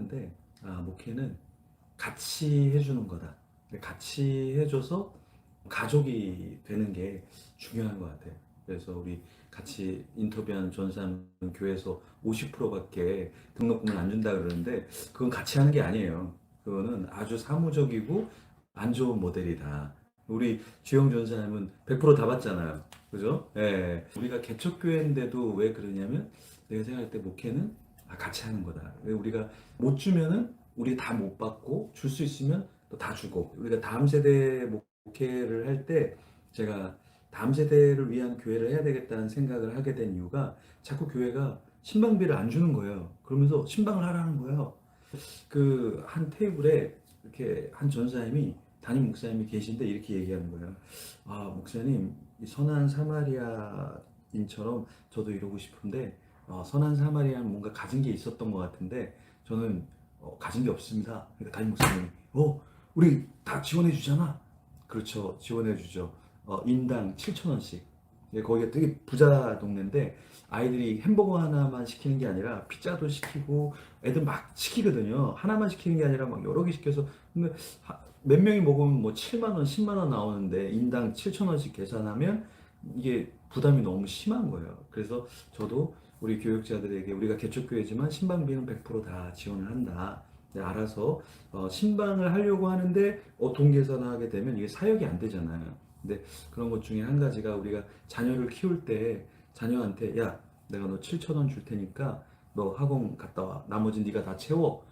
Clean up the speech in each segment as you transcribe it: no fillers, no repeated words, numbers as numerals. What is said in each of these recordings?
하는데, 목회는 같이 해주는 거다. 같이 해줘서 가족이 되는 게 중요한 것 같아요. 그래서 우리 같이 인터뷰한 전사는 교회에서 50%밖에 등록금을 안 준다 그러는데, 그건 같이 하는 게 아니에요. 그거는 아주 사무적이고 안 좋은 모델이다. 우리 주영 전사님은 100%다 받잖아요. 그죠? 예. 우리가 개척교회인데도 왜 그러냐면, 내가 생각할 때 목회는 같이 하는 거다. 우리가 못 주면은 우리 다 못 받고, 줄 수 있으면 또 다 주고. 우리가 다음 세대 목회를 할 때 제가 다음 세대를 위한 교회를 해야 되겠다는 생각을 하게 된 이유가, 자꾸 교회가 신방비를 안 주는 거예요. 그러면서 신방을 하라는 거예요. 그 한 테이블에 이렇게 한 전사님이, 담임 목사님이 계신데 이렇게 얘기하는 거예요. 목사님, 이 선한 사마리아인처럼 저도 이러고 싶은데, 선한 사마리아는 뭔가 가진 게 있었던 것 같은데 저는 가진 게 없습니다. 그러니까 담임 목사님이, 우리 다 지원해 주잖아. 그렇죠, 지원해 주죠. 인당 7,000원씩. 거기가 되게 부자 동네인데, 아이들이 햄버거 하나만 시키는 게 아니라 피자도 시키고, 애들 막 시키거든요. 하나만 시키는 게 아니라 막 여러 개 시켜서. 근데 몇 명이 먹으면 뭐 7만 원, 10만 원 나오는데 인당 7천 원씩 계산하면 이게 부담이 너무 심한 거예요. 그래서 저도 우리 교육자들에게, 우리가 개척교회지만 신방비는 100%다 지원을 한다. 네, 알아서 신방을 하려고 하는데 돈 계산하게 되면 이게 사역이 안 되잖아요. 근데 그런 것 중에 한 가지가, 우리가 자녀를 키울 때 자녀한테, 야, 내가 너 7천 원 줄 테니까 너 학원 갔다 와. 나머지 네가 다 채워.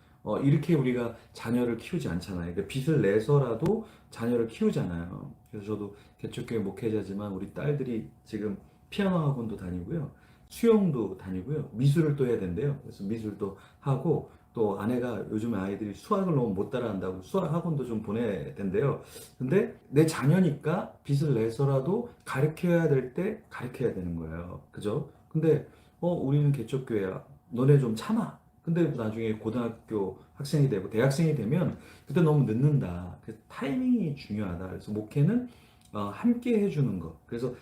이렇게 우리가 자녀를 키우지 않잖아요. 그러니까 빚을 내서라도 자녀를 키우잖아요. 그래서 저도 개척교회 목회자지만 우리 딸들이 지금 피아노 학원도 다니고요. 수영도 다니고요. 미술을 또 해야 된대요. 그래서 미술도 하고, 또 아내가 요즘 아이들이 수학을 너무 못 따라한다고 수학 학원도 좀 보내야 된대요. 근데 내 자녀니까 빚을 내서라도 가르쳐야 될 때 가르쳐야 되는 거예요. 그죠? 근데 우리는 개척교회야. 너네 좀 참아. 근데 나중에 고등학교 학생이 되고 대학생이 되면 그때 너무 늦는다. 그래서 타이밍이 중요하다. 그래서 목회는 함께 해주는 거. 그래서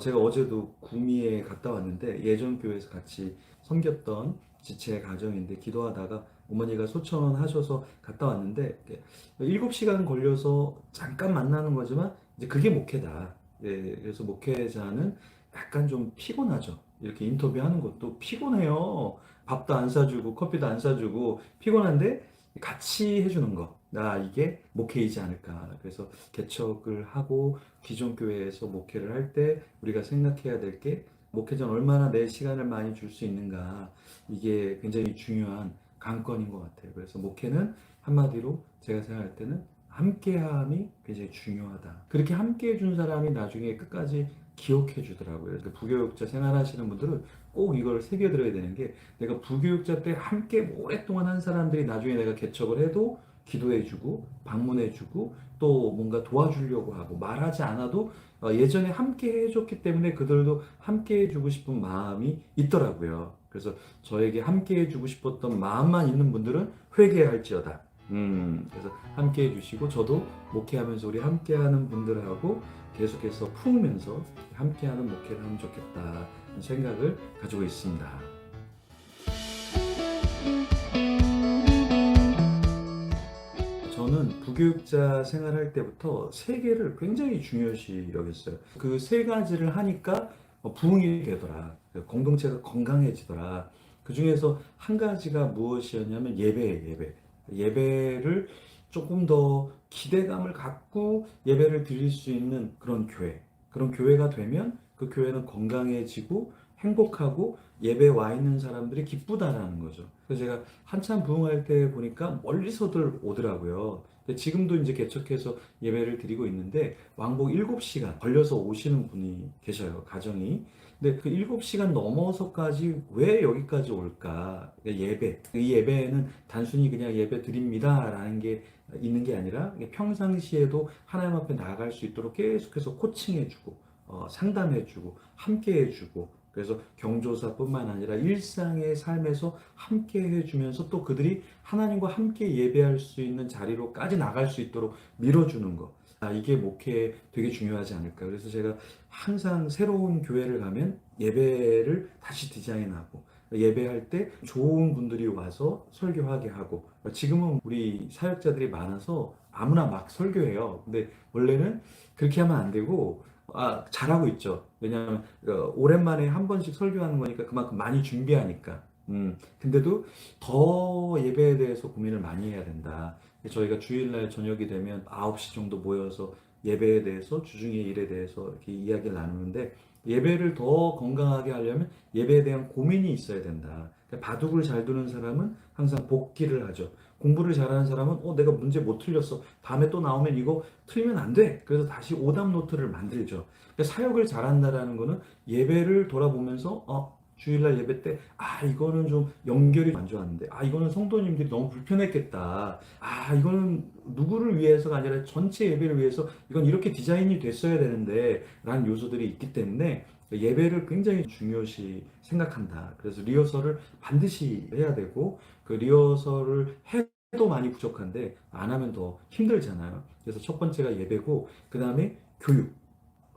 제가 어제도 구미에 갔다 왔는데, 예전 교회에서 같이 섬겼던 지체 가정인데, 기도하다가 어머니가 소천 하셔서 갔다 왔는데, 7시간 걸려서 잠깐 만나는 거지만 이제 그게 목회다. 예, 그래서 목회자는 약간 좀 피곤하죠. 이렇게 인터뷰하는 것도 피곤해요. 밥도 안 사주고 커피도 안 사주고 피곤한데 같이 해주는 거. 이게 목회이지 않을까. 그래서 개척을 하고 기존 교회에서 목회를 할 때 우리가 생각해야 될 게, 목회자는 얼마나 내 시간을 많이 줄 수 있는가. 이게 굉장히 중요한 관건인 것 같아요. 그래서 목회는 한마디로 제가 생각할 때는 함께함이 굉장히 중요하다. 그렇게 함께 해준 사람이 나중에 끝까지 기억해 주더라고요. 그래서 부교육자 생활하시는 분들은 꼭 이걸 새겨들어야 되는 게, 내가 부교육자 때 함께 오랫동안 한 사람들이 나중에 내가 개척을 해도 기도해주고 방문해주고 또 뭔가 도와주려고 하고, 말하지 않아도 예전에 함께 해줬기 때문에 그들도 함께 해주고 싶은 마음이 있더라고요. 그래서 저에게 함께 해주고 싶었던 마음만 있는 분들은 회개할지어다. 그래서 함께 해주시고, 저도 목회하면서 우리 함께하는 분들하고 계속해서 품으면서 함께하는 목회를 하면 좋겠다 생각을 가지고 있습니다. 저는 부교육자 생활할 때부터 세 개를 굉장히 중요시 여겼어요. 그 세 가지를 하니까 부흥이 되더라. 공동체가 건강해지더라. 그 중에서 한 가지가 무엇이었냐면 예배예요, 예배. 예배를 조금 더 기대감을 갖고 예배를 드릴 수 있는 그런 교회. 그런 교회가 되면 그 교회는 건강해지고 행복하고 예배 와 있는 사람들이 기쁘다라는 거죠. 그래서 제가 한참 부흥할 때 보니까 멀리서들 오더라고요. 근데 지금도 이제 개척해서 예배를 드리고 있는데, 왕복 7시간 걸려서 오시는 분이 계셔요, 가정이. 근데 그 7시간 넘어서까지 왜 여기까지 올까? 그러니까 예배. 이 예배는 단순히 그냥 예배 드립니다라는 게 있는 게 아니라, 평상시에도 하나님 앞에 나아갈 수 있도록 계속해서 코칭해주고, 상담해주고, 함께해주고, 그래서 경조사뿐만 아니라 일상의 삶에서 함께 해주면서 또 그들이 하나님과 함께 예배할 수 있는 자리로까지 나갈 수 있도록 밀어주는 것. 이게 목회에 되게 중요하지 않을까. 그래서 제가 항상 새로운 교회를 가면 예배를 다시 디자인하고, 예배할 때 좋은 분들이 와서 설교하게 하고, 지금은 우리 사역자들이 많아서 아무나 막 설교해요. 근데 원래는 그렇게 하면 안 되고, 잘하고 있죠. 왜냐하면 오랜만에 한 번씩 설교하는 거니까 그만큼 많이 준비하니까. 근데도 더 예배에 대해서 고민을 많이 해야 된다. 저희가 주일날 저녁이 되면 9시 정도 모여서 예배에 대해서, 주중의 일에 대해서 이렇게 이야기를 나누는데, 예배를 더 건강하게 하려면 예배에 대한 고민이 있어야 된다. 그러니까 바둑을 잘 두는 사람은 항상 복기를 하죠. 공부를 잘하는 사람은 내가 문제 못 틀렸어. 다음에 또 나오면 이거 틀리면 안 돼. 그래서 다시 오답 노트를 만들죠. 그러니까 사역을 잘한다라는 거는 예배를 돌아보면서 주일날 예배 때 이거는 좀 연결이 안 좋았는데, 이거는 성도님들이 너무 불편했겠다. 이거는 누구를 위해서가 아니라 전체 예배를 위해서 이건 이렇게 디자인이 됐어야 되는데 라는 요소들이 있기 때문에 예배를 굉장히 중요시 생각한다. 그래서 리허설을 반드시 해야 되고, 그 리허설을 해도 많이 부족한데 안 하면 더 힘들잖아요. 그래서 첫 번째가 예배고, 그 다음에 교육.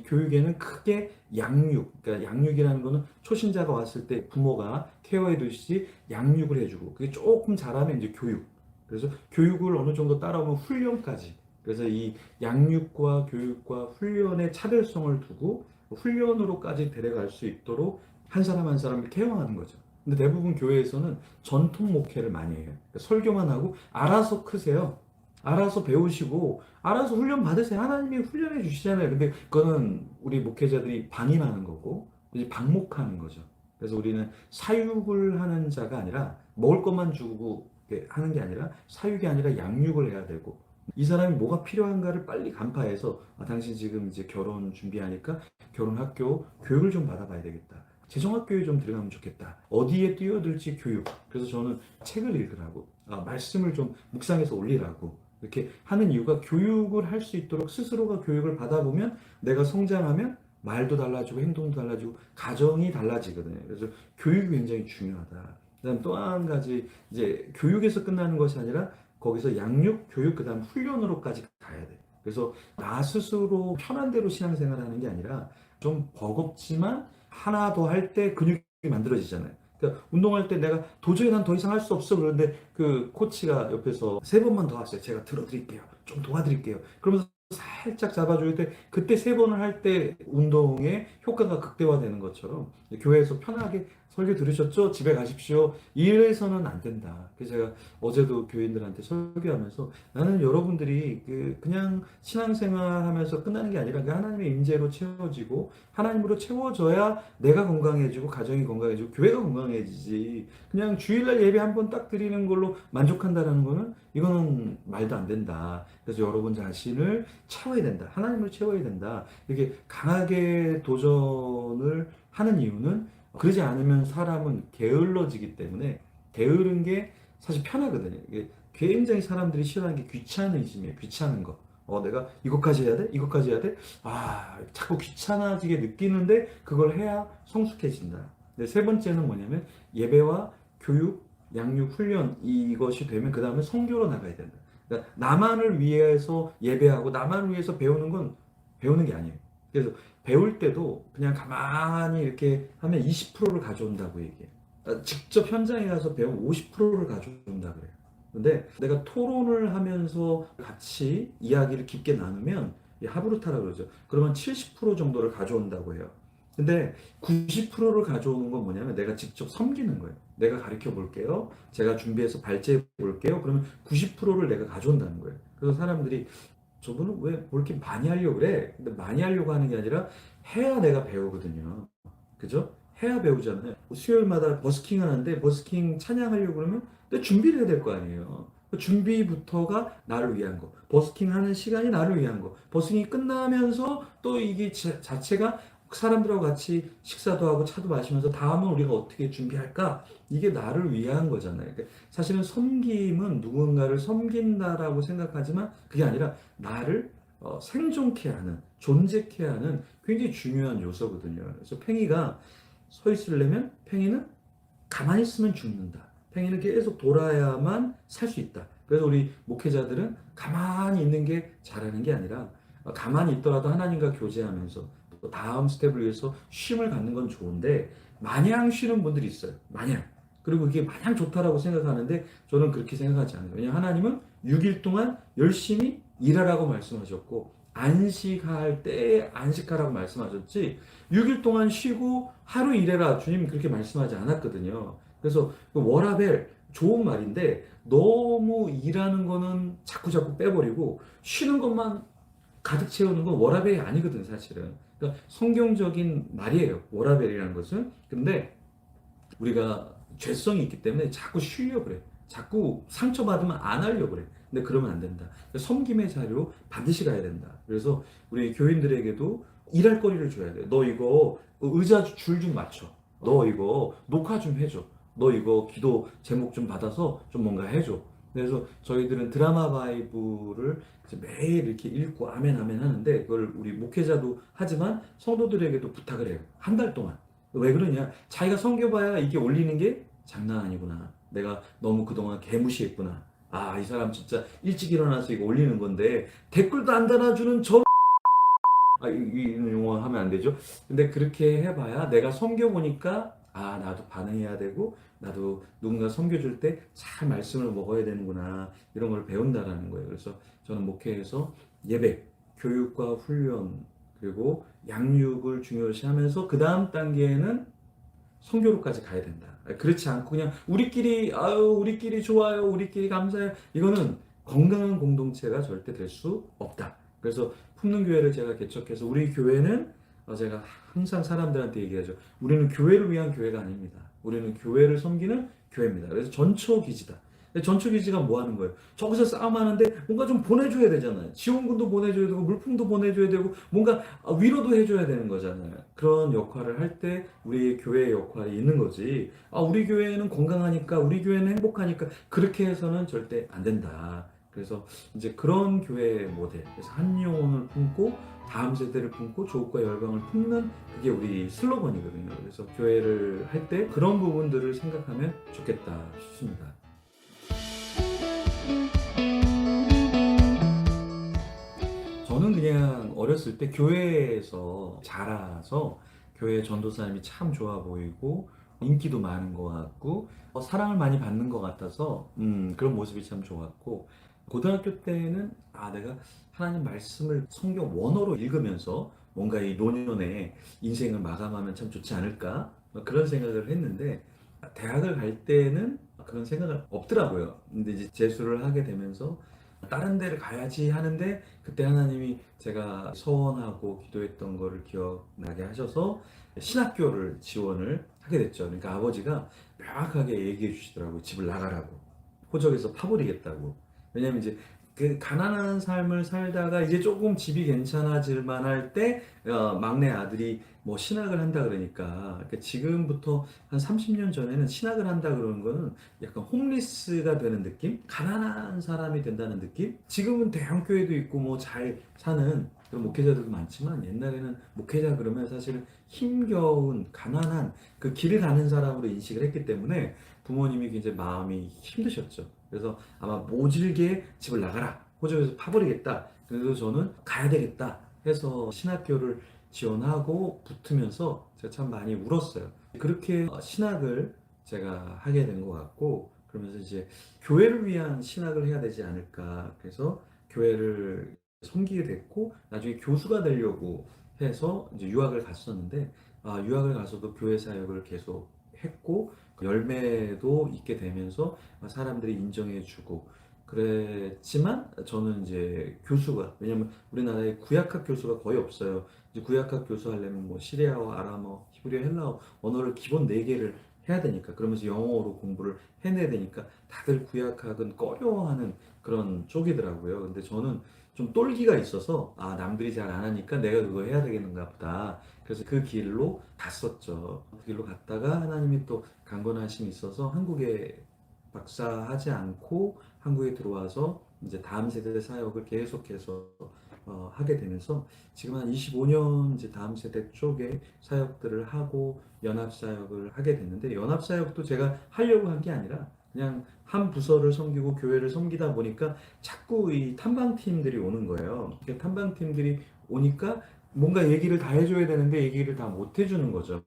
교육에는 크게 양육, 그러니까 양육이라는 거는 초신자가 왔을 때 부모가 케어해 두듯이 양육을 해주고, 그게 조금 잘하면 이제 교육. 그래서 교육을 어느 정도 따라오면 훈련까지. 그래서 이 양육과 교육과 훈련의 차별성을 두고 훈련으로까지 데려갈 수 있도록 한 사람 한 사람을 케어하는 거죠. 근데 대부분 교회에서는 전통 목회를 많이 해요. 그러니까 설교만 하고 알아서 크세요. 알아서 배우시고 알아서 훈련 받으세요. 하나님이 훈련해 주시잖아요. 근데 그거는 우리 목회자들이 방임하는 거고 이제 방목하는 거죠. 그래서 우리는 사육을 하는 자가 아니라 먹을 것만 주고 하는 게 아니라 사육이 아니라 양육을 해야 되고, 이 사람이 뭐가 필요한가를 빨리 간파해서 당신 지금 이제 결혼 준비하니까 결혼 학교 교육을 좀 받아봐야 되겠다. 재정학교에 좀 들어가면 좋겠다. 어디에 뛰어들지 교육. 그래서 저는 책을 읽으라고, 말씀을 좀 묵상해서 올리라고 이렇게 하는 이유가, 교육을 할 수 있도록 스스로가 교육을 받아보면 내가 성장하면 말도 달라지고 행동도 달라지고 가정이 달라지거든요. 그래서 교육이 굉장히 중요하다. 그다음 또 한 가지, 이제 교육에서 끝나는 것이 아니라 거기서 양육, 교육, 그다음 훈련으로까지 가야 돼. 그래서 나 스스로 편한 대로 신앙생활을 하는 게 아니라 좀 버겁지만 하나 더 할 때 근육이 만들어지잖아요. 그러니까 운동할 때 내가 도저히 난 더 이상 할 수 없어. 그런데 그 코치가 옆에서 3번만 더 하세요. 제가 들어드릴게요. 좀 도와드릴게요. 그러면서 살짝 잡아줄 때, 그때 3번을 할 때 운동의 효과가 극대화되는 것처럼 교회에서 편하게 설교 들으셨죠? 집에 가십시오. 이래서는 안 된다. 그래서 제가 어제도 교인들한테 설교하면서, 나는 여러분들이 그냥 신앙생활 하면서 끝나는 게 아니라 그 하나님의 임재로 채워지고 하나님으로 채워져야 내가 건강해지고 가정이 건강해지고 교회가 건강해지지, 그냥 주일날 예배 한 번 딱 드리는 걸로 만족한다는 거는 이거는 말도 안 된다. 그래서 여러분 자신을 채워야 된다. 하나님을 채워야 된다. 이렇게 강하게 도전을 하는 이유는, 그러지 않으면 사람은 게을러지기 때문에, 게으른 게 사실 편하거든요. 이게 굉장히 사람들이 싫어하는 게 귀차니즘이에요. 귀찮은 거. 내가 이것까지 해야 돼? 이것까지 해야 돼? 자꾸 귀찮아지게 느끼는데 그걸 해야 성숙해진다. 근데 세 번째는 뭐냐면, 예배와 교육, 양육, 훈련, 이것이 되면 그 다음에 선교로 나가야 된다. 그러니까 나만을 위해서 예배하고 나만을 위해서 배우는 건 배우는 게 아니에요. 그래서 배울 때도 그냥 가만히 이렇게 하면 20%를 가져온다고 얘기해요. 직접 현장에 가서 배우면 50%를 가져온다 그래요. 근데 내가 토론을 하면서 같이 이야기를 깊게 나누면 하브루타라 그러죠. 그러면 70% 정도를 가져온다고 해요. 근데 90%를 가져오는 건 뭐냐면, 내가 직접 섬기는 거예요. 내가 가르쳐 볼게요. 제가 준비해서 발제해 볼게요. 그러면 90%를 내가 가져온다는 거예요. 그래서 사람들이, 저분은 왜 뭐 이렇게 많이 하려고 그래? 근데 많이 하려고 하는 게 아니라 해야 내가 배우거든요. 그죠? 해야 배우잖아요. 수요일마다 버스킹 하는데 버스킹 찬양하려고 그러면 내 준비를 해야 될 거 아니에요. 그 준비부터가 나를 위한 거. 버스킹 하는 시간이 나를 위한 거. 버스킹이 끝나면서 또 이게 자체가 사람들하고 같이 식사도 하고 차도 마시면서 다음은 우리가 어떻게 준비할까? 이게 나를 위한 거잖아요. 그러니까 사실은 섬김은 누군가를 섬긴다라고 생각하지만 그게 아니라 나를 생존케 하는, 존재케 하는 굉장히 중요한 요소거든요. 그래서 팽이가 서 있으려면, 팽이는 가만히 있으면 죽는다. 팽이는 계속 돌아야만 살 수 있다. 그래서 우리 목회자들은 가만히 있는 게 잘하는 게 아니라, 가만히 있더라도 하나님과 교제하면서 또 다음 스텝을 위해서 쉼을 갖는 건 좋은데 마냥 쉬는 분들이 있어요. 마냥. 그리고 그게 마냥 좋다라고 생각하는데 저는 그렇게 생각하지 않아요. 왜냐하면 하나님은 6일 동안 열심히 일하라고 말씀하셨고 안식할 때 안식하라고 말씀하셨지 6일 동안 쉬고 하루 일해라 주님 그렇게 말씀하지 않았거든요. 그래서 그 워라벨 좋은 말인데 너무 일하는 거는 자꾸 빼버리고 쉬는 것만 가득 채우는 건 워라벨이 아니거든 사실은. 그러니까 성경적인 말이에요 워라벨이라는 것은. 근데 우리가 죄성이 있기 때문에 자꾸 쉬려고 그래. 자꾸 상처받으면 안 하려고 그래. 근데 그러면 안 된다. 섬김의 자료 반드시 가야 된다. 그래서 우리 교인들에게도 일할 거리를 줘야 돼. 너 이거 의자 줄 좀 맞춰. 너 이거 녹화 좀 해줘. 너 이거 기도 제목 좀 받아서 좀 뭔가 해줘. 그래서 저희들은 드라마 바이블을 매일 이렇게 읽고 아멘 아멘 하는데 그걸 우리 목회자도 하지만 성도들에게도 부탁을 해요. 한 달 동안. 왜 그러냐? 자기가 섬겨봐야 이게 올리는 게 장난 아니구나. 내가 너무 그동안 개무시했구나. 아, 이 사람 진짜 일찍 일어나서 이거 올리는 건데 댓글도 안 달아주는 저 이 용어 하면 안 되죠. 근데 그렇게 해봐야 내가 섬겨보니까 아, 나도 반응해야 되고 나도 누군가 섬겨줄 때 잘 말씀을 먹어야 되는구나. 이런 걸 배운다라는 거예요. 그래서 저는 목회에서 예배, 교육과 훈련, 그리고 양육을 중요시하면서 그 다음 단계에는 성교로까지 가야 된다. 그렇지 않고 그냥 우리끼리 아유 우리끼리 좋아요 우리끼리 감사해요 이거는 건강한 공동체가 절대 될 수 없다. 그래서 품는 교회를 제가 개척해서 우리 교회는 제가 항상 사람들한테 얘기하죠. 우리는 교회를 위한 교회가 아닙니다. 우리는 교회를 섬기는 교회입니다. 그래서 전초기지다. 전초기지가 뭐 하는 거예요? 저기서 싸움하는데 뭔가 좀 보내줘야 되잖아요. 지원금도 보내줘야 되고 물품도 보내줘야 되고 뭔가 위로도 해줘야 되는 거잖아요. 그런 역할을 할 때 우리 교회의 역할이 있는 거지. 우리 교회는 건강하니까 우리 교회는 행복하니까 그렇게 해서는 절대 안 된다. 그래서 이제 그런 교회 모델, 그래서 한 영혼을 품고 다음 세대를 품고 조국과 열방을 품는 그게 우리 슬로건이거든요. 그래서 교회를 할 때 그런 부분들을 생각하면 좋겠다 싶습니다. 저는 그냥 어렸을 때 교회에서 자라서 교회 전도사님이 참 좋아 보이고 인기도 많은 것 같고 사랑을 많이 받는 것 같아서 그런 모습이 참 좋았고 고등학교 때는 내가 하나님 말씀을 성경 원어로 읽으면서 뭔가 이 노년의 인생을 마감하면 참 좋지 않을까 그런 생각을 했는데 대학을 갈 때는 그런 생각은 없더라고요. 근데 이제 재수를 하게 되면서 다른 데를 가야지 하는데 그때 하나님이 제가 서원하고 기도했던 거를 기억나게 하셔서 신학교를 지원을 하게 됐죠. 그러니까 아버지가 명확하게 얘기해 주시더라고요. 집을 나가라고. 호적에서 파버리겠다고. 왜냐면 이제 그 가난한 삶을 살다가 이제 조금 집이 괜찮아질 만할 때 막내 아들이 뭐 신학을 한다 그러니까 지금부터 한 30년 전에는 신학을 한다 그러는 거는 약간 홈리스가 되는 느낌? 가난한 사람이 된다는 느낌? 지금은 대형교회도 있고 뭐 잘 사는 그런 목회자들도 많지만 옛날에는 목회자 그러면 사실 힘겨운 가난한 그 길을 가는 사람으로 인식을 했기 때문에 부모님이 굉장히 마음이 힘드셨죠. 그래서 아마 모질게 집을 나가라. 호적에서 파버리겠다. 그래서 저는 가야 되겠다 해서 신학교를 지원하고 붙으면서 제가 참 많이 울었어요. 그렇게 신학을 제가 하게 된 것 같고 그러면서 이제 교회를 위한 신학을 해야 되지 않을까. 그래서 교회를 섬기게 됐고 나중에 교수가 되려고 해서 이제 유학을 갔었는데 유학을 가서도 교회 사역을 계속 했고 열매도 있게 되면서 사람들이 인정해주고 그랬지만 저는 이제 교수가 왜냐면 우리나라에 구약학 교수가 거의 없어요. 이제 구약학 교수 하려면 뭐 시리아어, 아람어, 히브리어, 헬라어 언어를 기본 4개를 해야 되니까 그러면서 영어로 공부를 해내야 되니까 다들 구약학은 꺼려하는 그런 쪽이더라고요. 근데 저는 좀 똘기가 있어서 남들이 잘 안 하니까 내가 그거 해야 되겠는가 보다. 그래서 그 길로 갔었죠. 그 길로 갔다가 하나님이 또 강건하심이 있어서 한국에 박사하지 않고 한국에 들어와서 이제 다음 세대 사역을 계속해서 하게 되면서 지금 한 25년 이제 다음 세대 쪽에 사역들을 하고 연합 사역을 하게 됐는데 연합 사역도 제가 하려고 한 게 아니라 그냥 한 부서를 섬기고 교회를 섬기다 보니까 자꾸 이 탐방팀들이 오는 거예요. 탐방팀들이 오니까 뭔가 얘기를 다 해줘야 되는데 얘기를 다 못 해주는 거죠.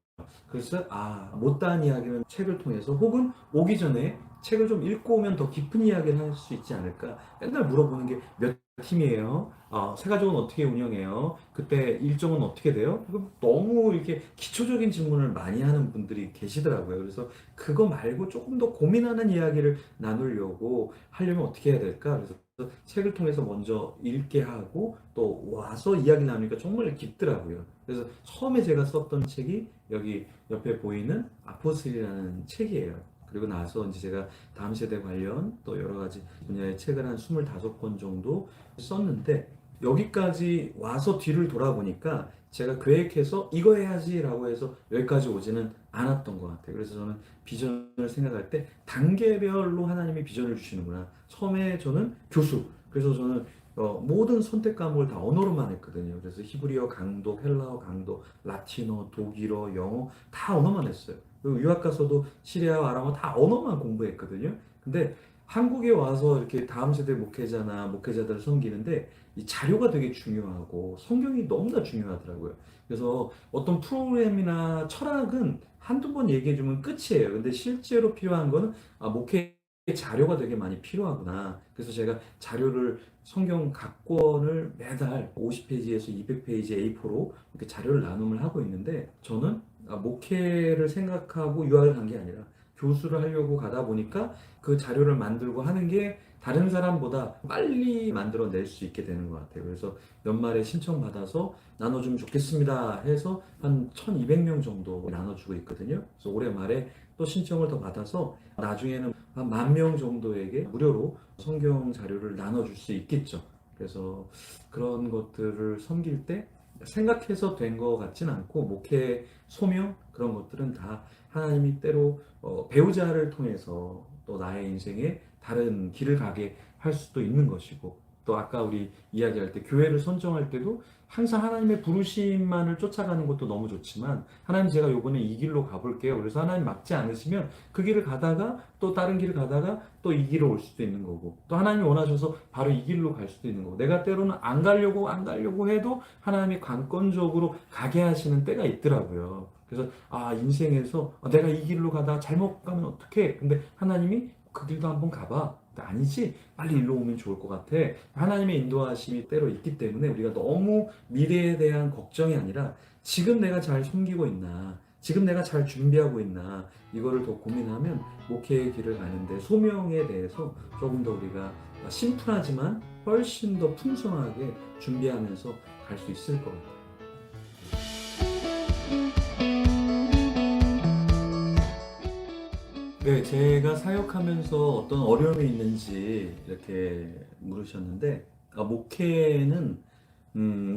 그래서 못다한 이야기는 책을 통해서 혹은 오기 전에 책을 좀 읽고 오면 더 깊은 이야기를 할 수 있지 않을까. 맨날 물어보는 게 몇 팀이에요? 세가족은 어떻게 운영해요? 그때 일정은 어떻게 돼요? 너무 이렇게 기초적인 질문을 많이 하는 분들이 계시더라고요. 그래서 그거 말고 조금 더 고민하는 이야기를 나누려고 하려면 어떻게 해야 될까? 그래서 책을 통해서 먼저 읽게 하고 또 와서 이야기 나누니까 정말 깊더라고요. 그래서 처음에 제가 썼던 책이 여기 옆에 보이는 아포슬이라는 책이에요. 그리고 나서 이제 제가 다음 세대 관련 또 여러 가지 분야의 책을 한 25권 정도 썼는데 여기까지 와서 뒤를 돌아보니까 제가 계획해서 이거 해야지라고 해서 여기까지 오지는 않았던 것 같아요. 그래서 저는 비전을 생각할 때 단계별로 하나님이 비전을 주시는구나. 처음에 저는 교수. 그래서 저는 모든 선택 과목을 다 언어로만 했거든요. 그래서 히브리어 강독, 헬라어 강독, 라틴어, 독일어, 영어 다 언어만 했어요. 그리고 유학 가서도 시리아어, 아람어 다 언어만 공부했거든요. 근데 한국에 와서 이렇게 다음 세대 목회자나 목회자들을 섬기는데 이 자료가 되게 중요하고 성경이 너무나 중요하더라고요. 그래서 어떤 프로그램이나 철학은 한두 번 얘기해주면 끝이에요. 근데 실제로 필요한 거는 목회 자료가 되게 많이 필요하구나. 그래서 제가 자료를 성경 각 권을 매달 50페이지에서 200페이지 A4로 이렇게 자료를 나눔을 하고 있는데 저는 목회를 생각하고 유학을 간 게 아니라 교수를 하려고 가다 보니까 그 자료를 만들고 하는 게 다른 사람보다 빨리 만들어낼 수 있게 되는 것 같아요. 그래서 연말에 신청받아서 나눠주면 좋겠습니다 해서 한 1200명 정도 나눠주고 있거든요. 그래서 올해 말에 또 신청을 더 받아서 나중에는 한 10,000명 정도에게 무료로 성경 자료를 나눠줄 수 있겠죠. 그래서 그런 것들을 섬길 때 생각해서 된 것 같진 않고 목회 소명 그런 것들은 다 하나님이 때로 배우자를 통해서 또 나의 인생에 다른 길을 가게 할 수도 있는 것이고 또 아까 우리 이야기할 때 교회를 선정할 때도 항상 하나님의 부르심만을 쫓아가는 것도 너무 좋지만 하나님 제가 요번에 이 길로 가볼게요. 그래서 하나님 막지 않으시면 그 길을 가다가 또 다른 길을 가다가 또 이 길로 올 수도 있는 거고 또 하나님이 원하셔서 바로 이 길로 갈 수도 있는 거고 내가 때로는 안 가려고 해도 하나님이 관건적으로 가게 하시는 때가 있더라고요. 그래서 인생에서 내가 이 길로 가다 잘못 가면 어떡해? 근데 하나님이 그 길도 한번 가봐. 아니지? 빨리 일로 오면 좋을 것 같아. 하나님의 인도하심이 때로 있기 때문에 우리가 너무 미래에 대한 걱정이 아니라 지금 내가 잘 섬기고 있나? 지금 내가 잘 준비하고 있나? 이거를 더 고민하면 목회의 길을 가는데 소명에 대해서 조금 더 우리가 심플하지만 훨씬 더 풍성하게 준비하면서 갈 수 있을 것 같아요. 네, 제가 사역하면서 어떤 어려움이 있는지 이렇게 물으셨는데, 목회는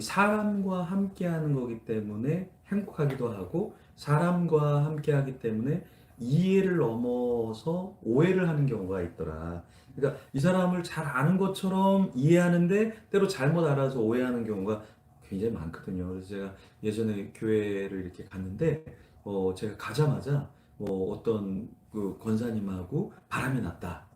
사람과 함께하는 거기 때문에 행복하기도 하고, 사람과 함께하기 때문에 이해를 넘어서 오해를 하는 경우가 있더라. 그러니까 이 사람을 잘 아는 것처럼 이해하는데 때로 잘못 알아서 오해하는 경우가 굉장히 많거든요. 그래서 제가 예전에 교회를 이렇게 갔는데, 제가 가자마자 어떤 그 권사님하고 바람이 났다.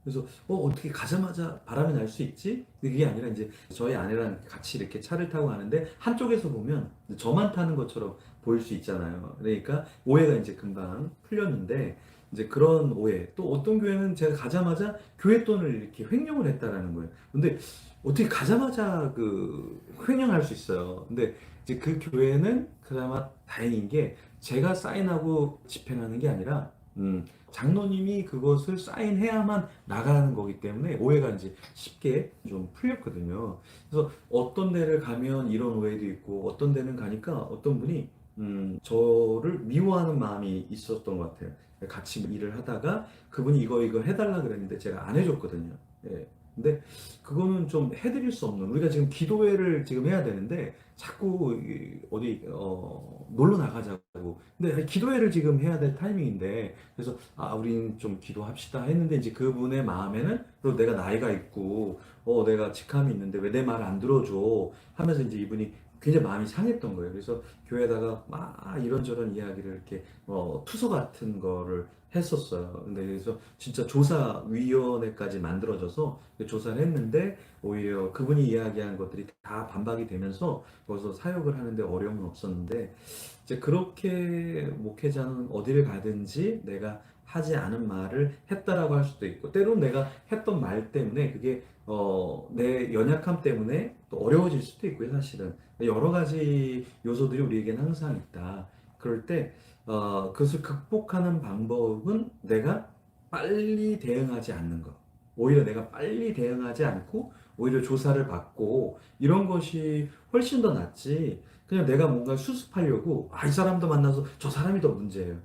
그래서 어떻게 가자마자 바람이 날 수 있지? 그게 아니라 이제 저희 아내랑 같이 이렇게 차를 타고 가는데 한쪽에서 보면 저만 타는 것처럼 보일 수 있잖아요. 그러니까 오해가 이제 금방 풀렸는데 이제 그런 오해. 또 어떤 교회는 제가 가자마자 교회 돈을 이렇게 횡령을 했다라는 거예요. 근데 어떻게 가자마자 그 횡령할 수 있어요. 근데 이제 그 교회는 그나마 다행인 게 제가 사인하고 집행하는 게 아니라 장로님이 그것을 사인해야만 나가는 거기 때문에 오해가 이제 쉽게 좀 풀렸거든요. 그래서 어떤 데를 가면 이런 오해도 있고 어떤 데는 가니까 어떤 분이 저를 미워하는 마음이 있었던 것 같아요. 같이 일을 하다가 그분이 이거 해달라 그랬는데 제가 안 해줬거든요. 예. 근데 그거는 좀 해드릴 수 없는 우리가 지금 기도회를 지금 해야 되는데 자꾸 어디 놀러 나가자고 근데 기도회를 지금 해야 될 타이밍인데 그래서 우리는 좀 기도합시다 했는데 이제 그분의 마음에는 그리고 내가 나이가 있고 내가 직함이 있는데 왜 내 말 안 들어줘 하면서 이제 이분이 굉장히 마음이 상했던 거예요. 그래서 교회에다가 막 이런저런 이야기를 이렇게 투서 같은 거를 했었어요. 근데 그래서 진짜 조사위원회까지 만들어져서 조사를 했는데 오히려 그분이 이야기한 것들이 다 반박이 되면서 거기서 사역을 하는데 어려움은 없었는데 이제 그렇게 목회자는 어디를 가든지 내가 하지 않은 말을 했다라고 할 수도 있고 때로는 내가 했던 말 때문에 그게 내 연약함 때문에 또 어려워질 수도 있고요 사실은 여러 가지 요소들이 우리에게는 항상 있다. 그럴 때 그것을 극복하는 방법은 내가 빨리 대응하지 않는 것. 오히려 내가 빨리 대응하지 않고 오히려 조사를 받고 이런 것이 훨씬 더 낫지. 그냥 내가 뭔가 수습하려고 이 사람도 만나서 저 사람이 더 문제예요.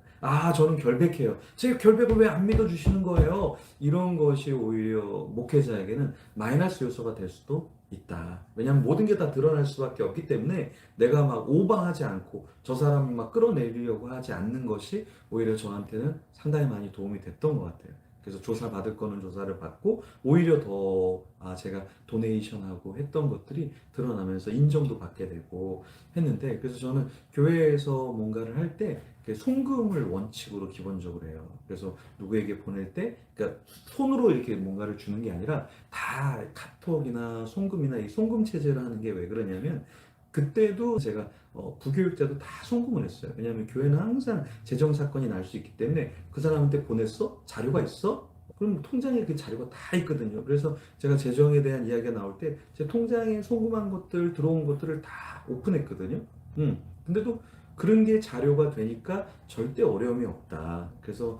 저는 결백해요. 제가 결백을 왜 안 믿어주시는 거예요? 이런 것이 오히려 목회자에게는 마이너스 요소가 될 수도 있다. 왜냐하면 모든 게 다 드러날 수밖에 없기 때문에 내가 막 오버하지 않고 저 사람을 막 끌어내리려고 하지 않는 것이 오히려 저한테는 상당히 많이 도움이 됐던 것 같아요. 그래서 조사 받을 거는 조사를 받고 오히려 더 제가 도네이션하고 했던 것들이 드러나면서 인정도 받게 되고 했는데 그래서 저는 교회에서 뭔가를 할 때 송금을 원칙으로 기본적으로 해요. 그래서 누구에게 보낼 때 그러니까 손으로 이렇게 뭔가를 주는 게 아니라 다 카톡이나 송금이나 이 송금 체제를 하는 게 왜 그러냐면 그때도 제가 부교육 때도 다 송금을 했어요. 왜냐하면 교회는 항상 재정 사건이 날 수 있기 때문에 그 사람한테 보냈어? 자료가 있어? 그럼 통장에 그 자료가 다 있거든요. 그래서 제가 재정에 대한 이야기가 나올 때 제 통장에 송금한 것들 들어온 것들을 다 오픈했거든요. 근데도 그런 게 자료가 되니까 절대 어려움이 없다. 그래서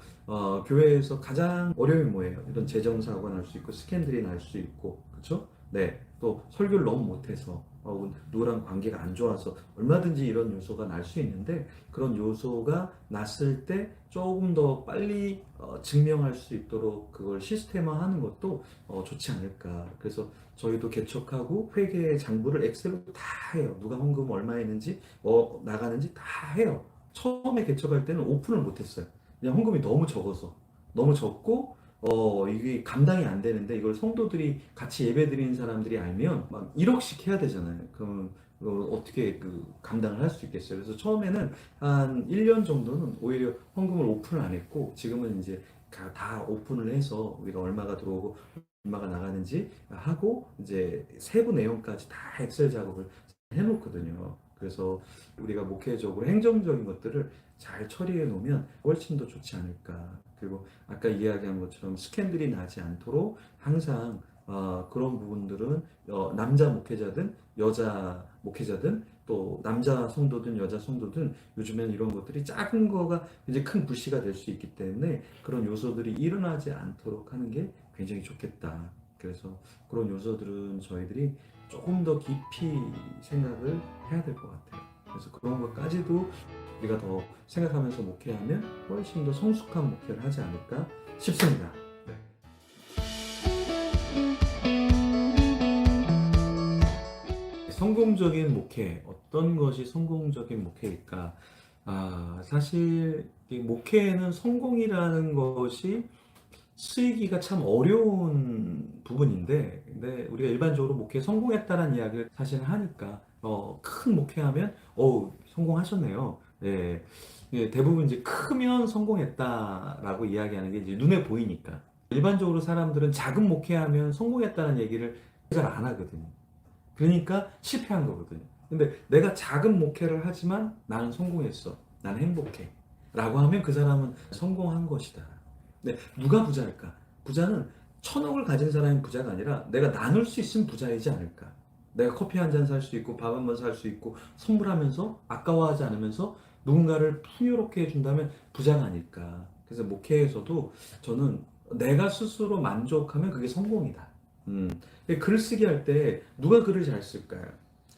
교회에서 가장 어려움이 뭐예요? 이런 재정 사고가 날 수 있고 스캔들이 날 수 있고 그렇죠? 네. 또 설교를 너무 못해서 누구랑 관계가 안 좋아서 얼마든지 이런 요소가 날 수 있는데 그런 요소가 났을 때 조금 더 빨리 증명할 수 있도록 그걸 시스템화하는 것도 좋지 않을까. 그래서 저희도 개척하고 회계 장부를 엑셀로 다 해요. 누가 헌금 얼마 했는지 나가는지 다 해요. 처음에 개척할 때는 오픈을 못했어요. 그냥 헌금이 너무 적어서 너무 적고 이게 감당이 안 되는데 이걸 성도들이 같이 예배 드리는 사람들이 알면 막 1억씩 해야 되잖아요. 그럼 어떻게 그 감당을 할 수 있겠어요. 그래서 처음에는 한 1년 정도는 오히려 헌금을 오픈을 안 했고 지금은 이제 다 오픈을 해서 우리가 얼마가 들어오고 얼마가 나가는지 하고 이제 세부 내용까지 다 엑셀 작업을 해놓거든요. 그래서 우리가 목회적으로 행정적인 것들을 잘 처리해 놓으면 훨씬 더 좋지 않을까. 그리고 아까 이야기한 것처럼 스캔들이 나지 않도록 항상 그런 부분들은 남자 목회자든 여자 목회자든 또 남자 성도든 여자 성도든 요즘엔 이런 것들이 작은 거가 이제 큰 불씨가 될 수 있기 때문에 그런 요소들이 일어나지 않도록 하는 게 굉장히 좋겠다. 그래서 그런 요소들은 저희들이 조금 더 깊이 생각을 해야 될 것 같아요. 그래서 그런 것까지도 우리가 더 생각하면서 목회하면 훨씬 더 성숙한 목회를 하지 않을까 싶습니다. 네. 성공적인 목회, 어떤 것이 성공적인 목회일까? 사실 이 목회에는 성공이라는 것이 쓰이기가 참 어려운 부분인데, 근데 우리가 일반적으로 목회 성공했다는 이야기를 사실 하니까, 큰 목회하면, 성공하셨네요. 예, 예, 대부분 이제 크면 성공했다라고 이야기하는 게 이제 눈에 보이니까. 일반적으로 사람들은 작은 목회하면 성공했다는 얘기를 잘 안 하거든요. 그러니까 실패한 거거든요. 근데 내가 작은 목회를 하지만 나는 성공했어. 나는 행복해. 라고 하면 그 사람은 성공한 것이다. 근데 누가 부자일까? 부자는 1,000억을 가진 사람이 부자가 아니라 내가 나눌 수 있으면 부자이지 않을까? 내가 커피 한 잔 살 수 있고 밥 한 번 살 수 있고 선물하면서 아까워하지 않으면서 누군가를 풍요롭게 해준다면 부자가 아닐까? 그래서 목회에서도 저는 내가 스스로 만족하면 그게 성공이다. 음. 글 쓰기 할 때 누가 글을 잘 쓸까요?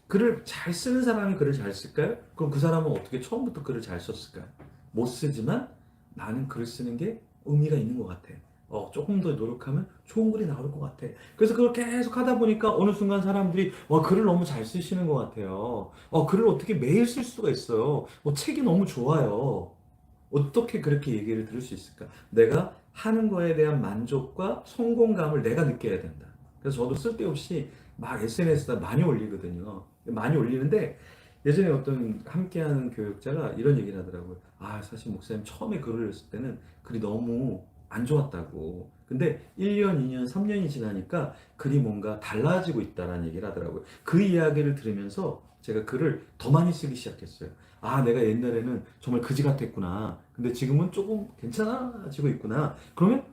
글을 잘 쓰는 사람이 글을 잘 쓸까요? 그럼 그 사람은 어떻게 처음부터 글을 잘 썼을까요? 못 쓰지만 나는 글을 쓰는 게 의미가 있는 것 같아. 조금 더 노력하면 좋은 글이 나올 것 같아. 그래서 그걸 계속 하다 보니까 어느 순간 사람들이 글을 너무 잘 쓰시는 것 같아요. 글을 어떻게 매일 쓸 수가 있어요. 책이 너무 좋아요. 어떻게 그렇게 얘기를 들을 수 있을까? 내가 하는 거에 대한 만족과 성공감을 내가 느껴야 된다. 그래서 저도 쓸데없이 막 SNS에다 많이 올리거든요. 많이 올리는데 예전에 어떤 함께하는 교육자가 이런 얘기를 하더라고요. 사실 목사님 처음에 글을 읽을 때는 글이 너무 안 좋았다고. 근데 1년, 2년, 3년이 지나니까 글이 뭔가 달라지고 있다라는 얘기를 하더라고요. 그 이야기를 들으면서 제가 글을 더 많이 쓰기 시작했어요. 아, 내가 옛날에는 정말 그지 같았구나. 근데 지금은 조금 괜찮아지고 있구나. 그러면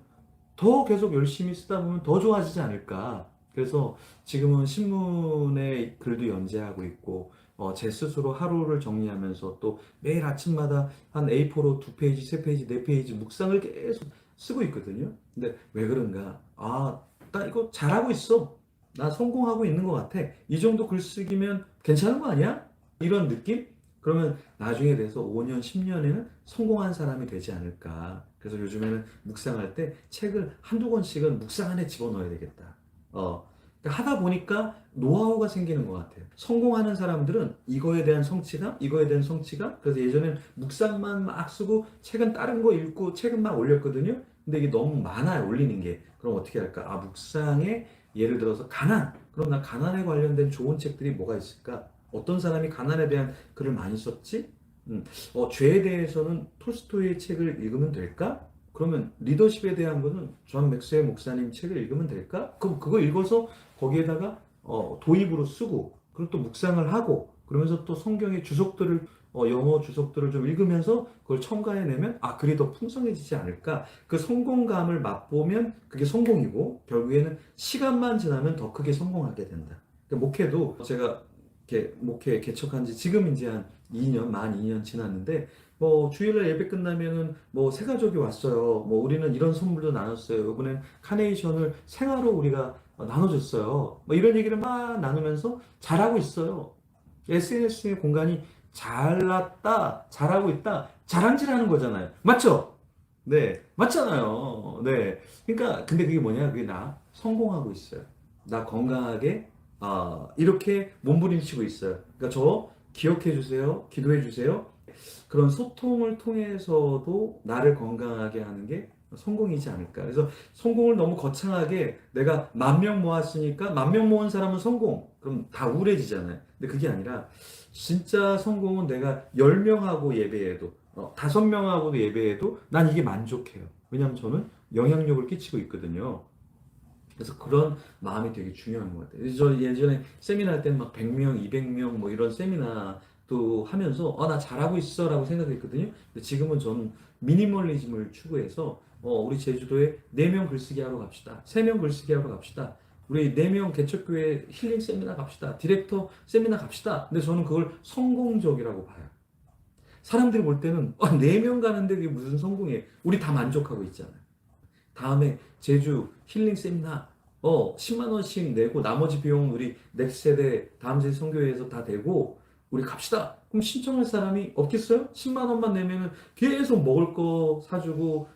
더 계속 열심히 쓰다 보면 더 좋아지지 않을까. 그래서 지금은 신문에 글도 연재하고 있고, 제 스스로 하루를 정리하면서 또 매일 아침마다 한 A4로 두 페이지, 세 페이지, 네 페이지 묵상을 계속 쓰고 있거든요. 근데 왜 그런가? 아, 나 이거 잘하고 있어. 나 성공하고 있는 것 같아. 이 정도 글쓰기면 괜찮은 거 아니야? 이런 느낌? 그러면 나중에 돼서 5년, 10년에는 성공한 사람이 되지 않을까. 그래서 요즘에는 묵상할 때 책을 한두 권씩은 묵상 안에 집어넣어야 되겠다. 그러니까 하다 보니까 노하우가 생기는 것 같아요. 성공하는 사람들은 이거에 대한 성취감, 이거에 대한 성취감. 그래서 예전엔 묵상만 막 쓰고 책은 다른 거 읽고 책은 막 올렸거든요. 근데 이게 너무 많아요, 올리는 게. 그럼 어떻게 할까? 아, 묵상에 예를 들어서 가난. 그럼 나 가난에 관련된 좋은 책들이 뭐가 있을까? 어떤 사람이 가난에 대한 글을 많이 썼지? 죄에 대해서는 톨스토이의 책을 읽으면 될까? 그러면 리더십에 대한 거는 존 맥스웰 목사님 책을 읽으면 될까? 그럼 그거 읽어서 거기에다가 도입으로 쓰고 그리고 또 묵상을 하고 그러면서 또 성경의 주석들을 영어 주석들을 좀 읽으면서 그걸 첨가해내면 글이 더 풍성해지지 않을까? 그 성공감을 맛보면 그게 성공이고 결국에는 시간만 지나면 더 크게 성공하게 된다. 그러니까 목회도 제가 이렇게 목회 개척한 지 지금 이제 한 2년, 만 2년 지났는데 뭐 주일날 예배 끝나면은 뭐 새 가족이 왔어요. 뭐 우리는 이런 선물도 나눴어요. 이번엔 카네이션을 생화로 우리가 나눠줬어요. 뭐 이런 얘기를 막 나누면서 잘하고 있어요. SNS의 공간이 잘났다, 잘하고 있다, 자랑질하는 거잖아요. 맞죠? 네, 맞잖아요. 네. 그러니까 근데 그게 뭐냐? 그게 나 성공하고 있어요. 나 건강하게 이렇게 몸부림치고 있어요. 그러니까 저 기억해 주세요. 기도해 주세요. 그런 소통을 통해서도 나를 건강하게 하는 게 성공이지 않을까. 그래서 성공을 너무 거창하게 내가 10,000명 모았으니까 10,000명 모은 사람은 성공. 그럼 다 우울해지잖아요. 근데 그게 아니라 진짜 성공은 내가 10명하고 예배해도 5명하고도 예배해도 난 이게 만족해요. 왜냐하면 저는 영향력을 끼치고 있거든요. 그래서 그런 마음이 되게 중요한 것 같아요. 저 예전에 세미나 할 때는 막 100명, 200명 뭐 이런 세미나도 하면서 나 잘하고 있어 라고 생각했거든요. 근데 지금은 저는 미니멀리즘을 추구해서 우리 제주도에 4명 글쓰기 하러 갑시다. 3명 글쓰기 하러 갑시다. 우리 4명 개척교회 힐링 세미나 갑시다. 디렉터 세미나 갑시다. 근데 저는 그걸 성공적이라고 봐요. 사람들이 볼 때는 4명 가는데 그게 무슨 성공이에요. 우리 다 만족하고 있잖아요. 다음에 제주 힐링 세미나 10만 원씩 내고 나머지 비용 우리 넥스트 세대 다음 세대 선교회에서 다 대고 우리 갑시다. 그럼 신청할 사람이 없겠어요? 10만 원만 내면은 계속 먹을 거 사주고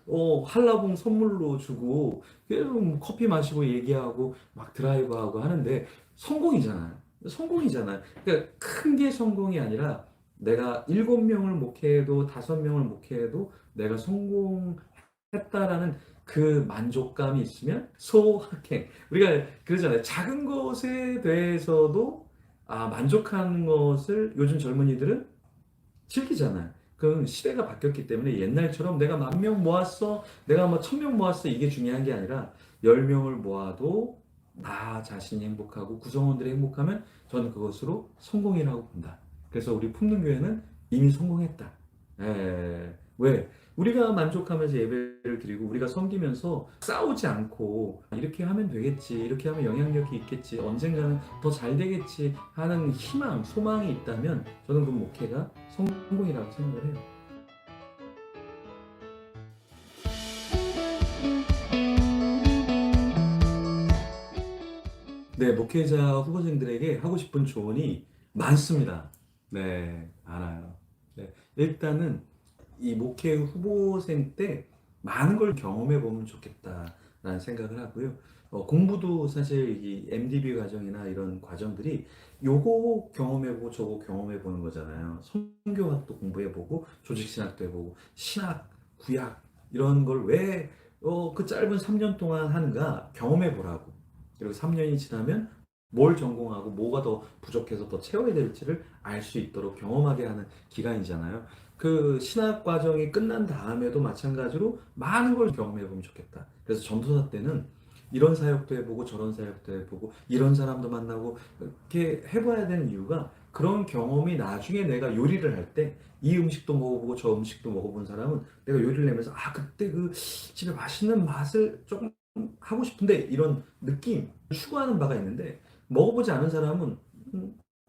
한라봉 선물로 주고 계속 뭐 커피 마시고 얘기하고 막 드라이브하고 하는데 성공이잖아요. 성공이잖아요. 그러니까 큰 게 성공이 아니라 내가 7명을 목회해도 5명을 목회해도 내가 성공했다라는 그 만족감이 있으면 소확행. 우리가 그러잖아요. 작은 것에 대해서도 만족하는 것을 요즘 젊은이들은 즐기잖아요. 그럼 시대가 바뀌었기 때문에 옛날처럼 내가 10,000명 모았어, 내가 뭐 1,000명 모았어 이게 중요한 게 아니라 10명을 모아도 나 자신이 행복하고 구성원들이 행복하면 저는 그것으로 성공이라고 본다. 그래서 우리 품는 교회는 이미 성공했다. 왜? 우리가 만족하면서 예배를 드리고 우리가 섬기면서 싸우지 않고 이렇게 하면 되겠지, 이렇게 하면 영향력이 있겠지, 언젠가는 더 잘 되겠지 하는 희망, 소망이 있다면 저는 그 목회가 성공이라고 생각을 해요. 네, 목회자 후보생들에게 하고 싶은 조언이 많습니다. 네, 많아요. 네, 일단은 이 목회 후보생 때 많은 걸 경험해 보면 좋겠다라는 생각을 하고요. 공부도 사실 이 MDB 과정이나 이런 과정들이 요거 경험해보고 저거 경험해보는 거잖아요. 선교학도 공부해보고 조직신학도 해보고 신학, 구약 이런 걸 왜 그 짧은 3년 동안 하는가 경험해보라고. 그리고 3년이 지나면 뭘 전공하고 뭐가 더 부족해서 더 채워야 될지를 알 수 있도록 경험하게 하는 기간이잖아요. 그 신학 과정이 끝난 다음에도 마찬가지로 많은 걸 경험해 보면 좋겠다. 그래서 전도사 때는 이런 사역도 해보고 저런 사역도 해보고 이런 사람도 만나고 이렇게 해봐야 되는 이유가 그런 경험이 나중에 내가 요리를 할 때 이 음식도 먹어보고 저 음식도 먹어본 사람은 내가 요리를 내면서 아 그때 그 집에 맛있는 맛을 조금 하고 싶은데 이런 느낌 추구하는 바가 있는데 먹어보지 않은 사람은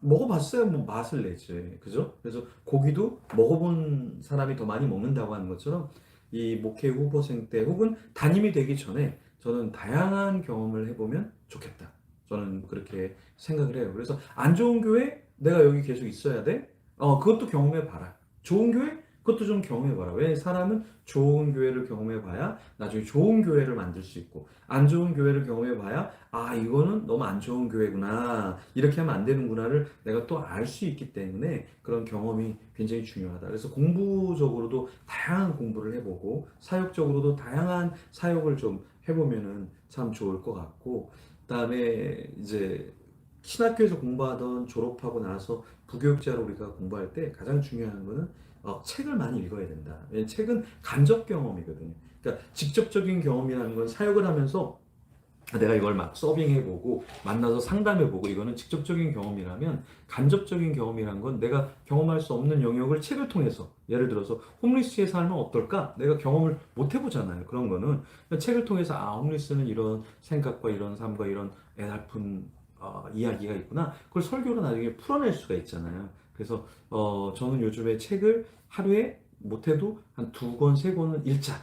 먹어봤어야 뭐 맛을 내지 그죠? 그래서 고기도 먹어본 사람이 더 많이 먹는다고 하는 것처럼 이 목회 후보생 때 혹은 담임이 되기 전에 저는 다양한 경험을 해보면 좋겠다. 저는 그렇게 생각을 해요. 그래서 안 좋은 교회 내가 여기 계속 있어야 돼? 그것도 경험해 봐라. 좋은 교회? 그것도 좀 경험해 봐라. 왜 사람은 좋은 교회를 경험해 봐야 나중에 좋은 교회를 만들 수 있고 안 좋은 교회를 경험해 봐야 아 이거는 너무 안 좋은 교회구나 이렇게 하면 안 되는구나를 내가 또 알 수 있기 때문에 그런 경험이 굉장히 중요하다. 그래서 공부적으로도 다양한 공부를 해보고 사역적으로도 다양한 사역을 좀 해보면은 참 좋을 것 같고 그다음에 이제 신학교에서 공부하던 졸업하고 나서 부교육자로 우리가 공부할 때 가장 중요한 거는 책을 많이 읽어야 된다. 왜냐면 책은 간접 경험이거든요. 그러니까 직접적인 경험이라는 건 사역을 하면서 내가 이걸 막 서빙해보고 만나서 상담해보고 이거는 직접적인 경험이라면 간접적인 경험이란 건 내가 경험할 수 없는 영역을 책을 통해서 예를 들어서 홈리스의 삶은 어떨까? 내가 경험을 못 해보잖아요. 그런 거는 책을 통해서 아 홈리스는 이런 생각과 이런 삶과 이런 애달픈 이야기가 있구나. 그걸 설교로 나중에 풀어낼 수가 있잖아요. 그래서 저는 요즘에 책을 하루에 못해도 한 두 권, 세 권은 읽자.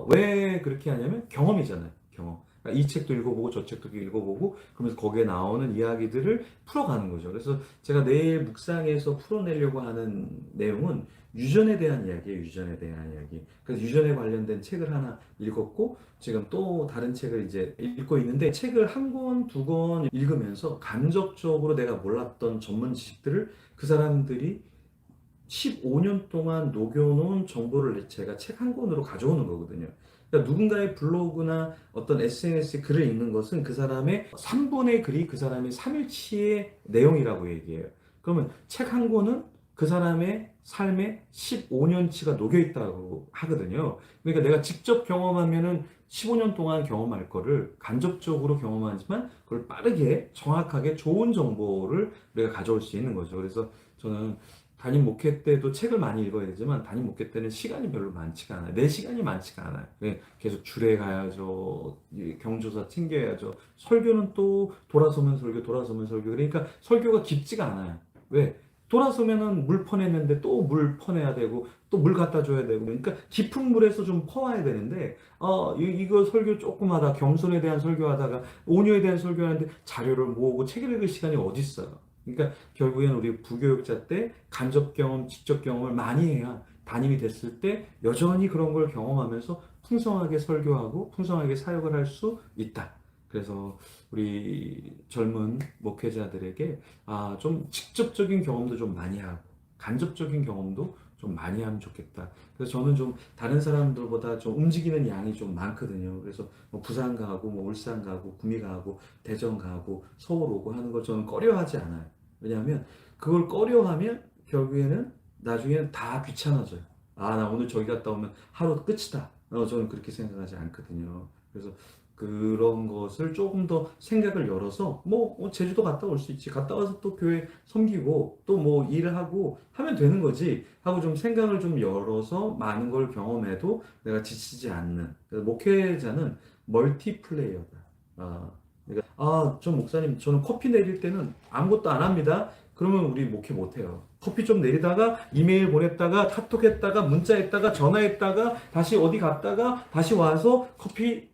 왜 그렇게 하냐면 경험이잖아요. 경험. 그러니까 이 책도 읽어보고 저 책도 읽어보고 그러면서 거기에 나오는 이야기들을 풀어가는 거죠. 그래서 제가 내일 묵상에서 풀어내려고 하는 내용은 유전에 대한 이야기예요. 유전에 대한 이야기. 그래서 유전에 관련된 책을 하나 읽었고 지금 또 다른 책을 이제 읽고 있는데 책을 한 권, 두 권 읽으면서 간접적으로 내가 몰랐던 전문 지식들을 그 사람들이 15년 동안 녹여놓은 정보를 제가 책 한 권으로 가져오는 거거든요. 그러니까 누군가의 블로그나 어떤 SNS에 글을 읽는 것은 그 사람의 3분의 글이 그 사람의 3일치의 내용이라고 얘기해요. 그러면 책 한 권은 그 사람의 삶에 15년치가 녹여 있다고 하거든요. 그러니까 내가 직접 경험하면은 15년 동안 경험할 거를 간접적으로 경험하지만 그걸 빠르게 정확하게 좋은 정보를 우리가 가져올 수 있는 거죠. 그래서 저는 담임 목회 때도 책을 많이 읽어야 되지만 담임 목회 때는 시간이 별로 많지가 않아요. 내 시간이 많지가 않아요. 계속 주례 가야죠. 경조사 챙겨야죠. 설교는 또 돌아서면 설교, 돌아서면 설교. 그러니까 설교가 깊지가 않아요. 왜? 돌아서면은 물 퍼냈는데 또 물 퍼내야 되고 또 물 갖다 줘야 되고 그러니까 깊은 물에서 좀 퍼와야 되는데 이거 설교 조금 하다 겸손에 대한 설교하다가 온유에 대한 설교하는데 자료를 모으고 책을 읽을 시간이 어디 있어요. 그러니까 결국엔 우리 부교육자 때 간접 경험, 직접 경험을 많이 해야 담임이 됐을 때 여전히 그런 걸 경험하면서 풍성하게 설교하고 풍성하게 사역을 할 수 있다. 그래서 우리 젊은 목회자들에게 좀 직접적인 경험도 좀 많이 하고 간접적인 경험도 좀 많이 하면 좋겠다. 그래서 저는 좀 다른 사람들보다 좀 움직이는 양이 좀 많거든요. 그래서 뭐 부산 가고 뭐 울산 가고 구미 가고 대전 가고 서울 오고 하는 걸 저는 꺼려하지 않아요. 왜냐하면 그걸 꺼려하면 결국에는 나중에는 다 귀찮아져요. 나 오늘 저기 갔다 오면 하루 끝이다. 저는 그렇게 생각하지 않거든요. 그래서 그런 것을 조금 더 생각을 열어서 제주도 갔다 올 수 있지. 갔다 와서 또 교회 섬기고 또 뭐 일을 하고 하면 되는 거지 하고 좀 생각을 좀 열어서 많은 걸 경험해도 내가 지치지 않는. 그래서 목회자는 멀티플레이어다. 그러니까 좀 목사님 저는 커피 내릴 때는 아무것도 안 합니다. 그러면 우리 목회 못 해요. 커피 좀 내리다가 이메일 보냈다가 카톡 했다가 문자 했다가 전화했다가 다시 어디 갔다가 다시 와서 커피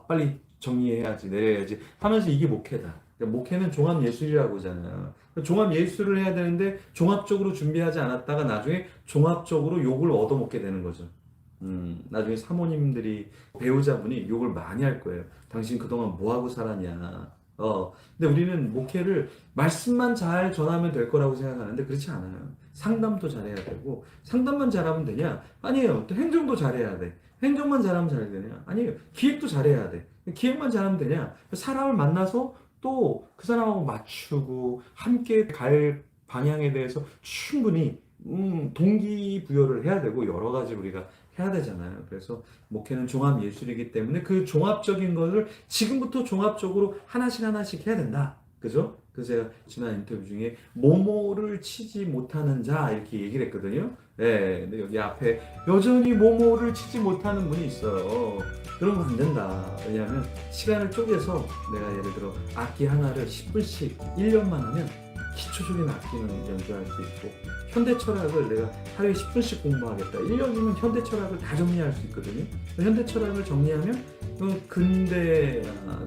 빨리 정리해야지 내려야지 하면서 이게 목회다. 그러니까 목회는 종합예술이라고 하잖아요. 종합예술을 해야 되는데 종합적으로 준비하지 않았다가 나중에 종합적으로 욕을 얻어먹게 되는 거죠. 나중에 사모님들이 배우자분이 욕을 많이 할 거예요. 당신 그동안 뭐 하고 살았냐. 근데 우리는 목회를 말씀만 잘 전하면 될 거라고 생각하는데 그렇지 않아요. 상담도 잘해야 되고 상담만 잘하면 되냐? 아니에요. 또 행정도 잘해야 돼. 행정만 잘하면 잘 되냐? 아니에요. 기획도 잘해야 돼. 기획만 잘하면 되냐? 사람을 만나서 또 그 사람하고 맞추고 함께 갈 방향에 대해서 충분히 동기부여를 해야 되고 여러 가지 우리가 해야 되잖아요. 그래서 목회는 종합 예술이기 때문에 그 종합적인 것을 지금부터 종합적으로 하나씩 하나씩 해야 된다. 그죠? 그래서 제가 지난 인터뷰 중에 모모를 치지 못하는 자 이렇게 얘기를 했거든요. 네, 근데 여기 앞에 여전히 모모를 치지 못하는 분이 있어요. 그런 거 안 된다. 왜냐하면 시간을 쪼개서 내가 예를 들어 악기 하나를 10분씩 1년만 하면 기초적인 악기는 연주할 수 있고 현대 철학을 내가 하루에 10분씩 공부하겠다. 1년이면 현대 철학을 다 정리할 수 있거든요. 현대 철학을 정리하면 근대,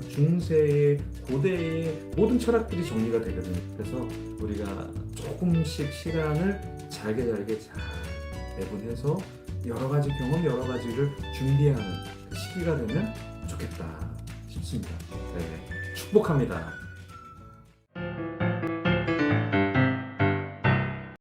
중세, 고대의 모든 철학들이 정리가 되거든요. 그래서 우리가 조금씩 시간을 잘게 잘 배분해서 여러 가지 경험, 여러 가지를 준비하는 그 시기가 되면 좋겠다 싶습니다. 네, 축복합니다.